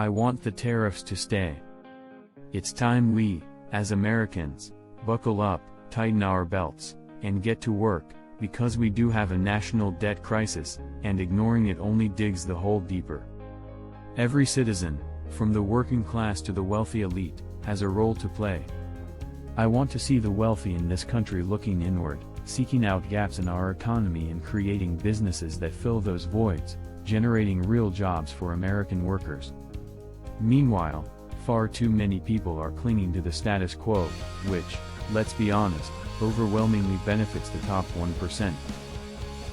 I want the tariffs to stay. It's time we, as Americans, buckle up, tighten our belts, and get to work, because we do have a national debt crisis, and ignoring it only digs the hole deeper. Every citizen, from the working class to the wealthy elite, has a role to play. I want to see the wealthy in this country looking inward, seeking out gaps in our economy and creating businesses that fill those voids, generating real jobs for American workers. Meanwhile, far too many people are clinging to the status quo, which, let's be honest, overwhelmingly benefits the top 1%.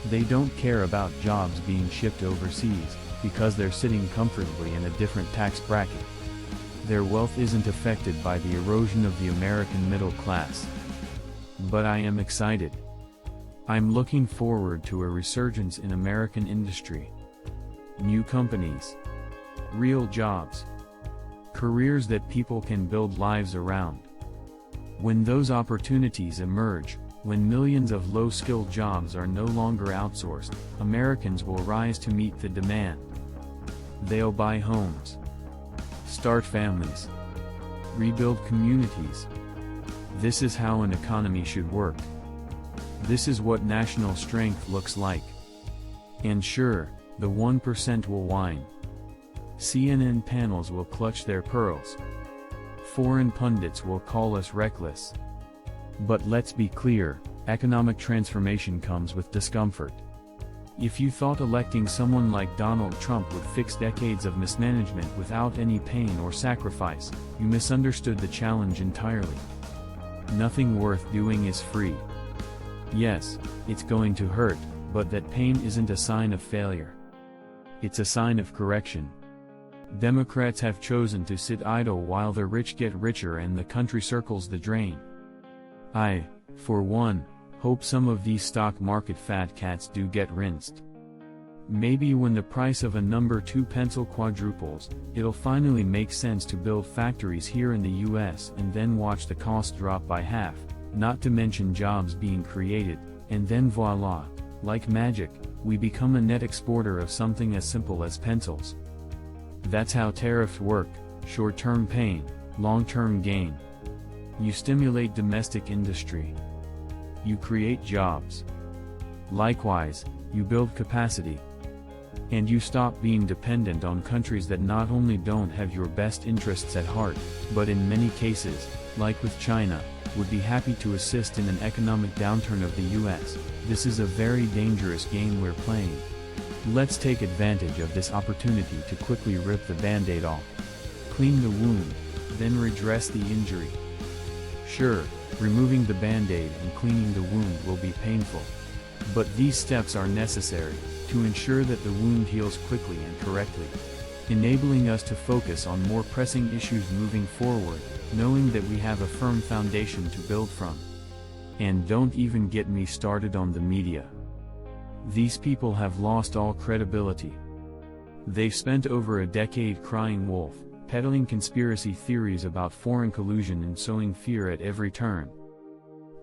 They don't care about jobs being shipped overseas, because they're sitting comfortably in a different tax bracket. Their wealth isn't affected by the erosion of the American middle class. But I am excited. I'm looking forward to a resurgence in American industry. New companies. Real jobs. Careers that people can build lives around. When those opportunities emerge, when millions of low-skilled jobs are no longer outsourced, Americans will rise to meet the demand. They'll buy homes, start families, rebuild communities. This is how an economy should work. This is what national strength looks like. And sure, the 1% will whine. CNN panels will clutch their pearls. Foreign pundits will call us reckless. But let's be clear, economic transformation comes with discomfort. If you thought electing someone like Donald Trump would fix decades of mismanagement without any pain or sacrifice, you misunderstood the challenge entirely. Nothing worth doing is free. Yes, it's going to hurt, but that pain isn't a sign of failure. It's a sign of correction. Democrats have chosen to sit idle while the rich get richer and the country circles the drain. I, for one, hope some of these stock market fat cats do get rinsed. Maybe when the price of a number 2 pencil quadruples, it'll finally make sense to build factories here in the US and then watch the cost drop by half, not to mention jobs being created, and then voila, like magic, we become a net exporter of something as simple as pencils. That's how tariffs work: short-term pain, long-term gain. You stimulate domestic industry. You create jobs. Likewise, you build capacity. And you stop being dependent on countries that not only don't have your best interests at heart, but in many cases, like with China, would be happy to assist in an economic downturn of the US. This is a very dangerous game we're playing. Let's take advantage of this opportunity to quickly rip the band-aid off. Clean the wound, then redress the injury. Sure, removing the band-aid and cleaning the wound will be painful. But these steps are necessary, to ensure that the wound heals quickly and correctly, enabling us to focus on more pressing issues moving forward, knowing that we have a firm foundation to build from. And don't even get me started on the media. These people have lost all credibility. They've spent over a decade crying wolf, peddling conspiracy theories about foreign collusion and sowing fear at every turn.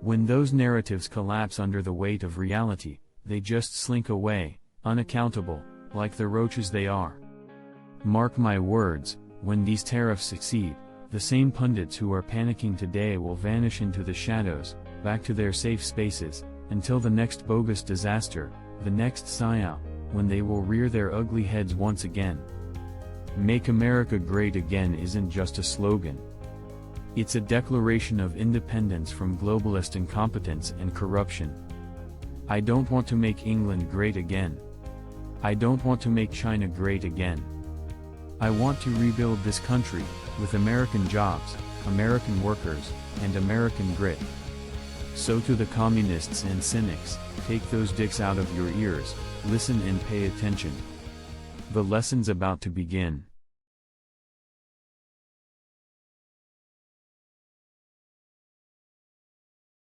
When those narratives collapse under the weight of reality, they just slink away, unaccountable, like the roaches they are. Mark my words, when these tariffs succeed, the same pundits who are panicking today will vanish into the shadows, back to their safe spaces, until the next bogus disaster, the next psyop, when they will rear their ugly heads once again. Make America Great Again isn't just a slogan. It's a declaration of independence from globalist incompetence and corruption. I don't want to make England great again. I don't want to make China great again. I want to rebuild this country, with American jobs, American workers, and American grit. So to the communists and cynics, take those dicks out of your ears, listen and pay attention. The lesson's about to begin.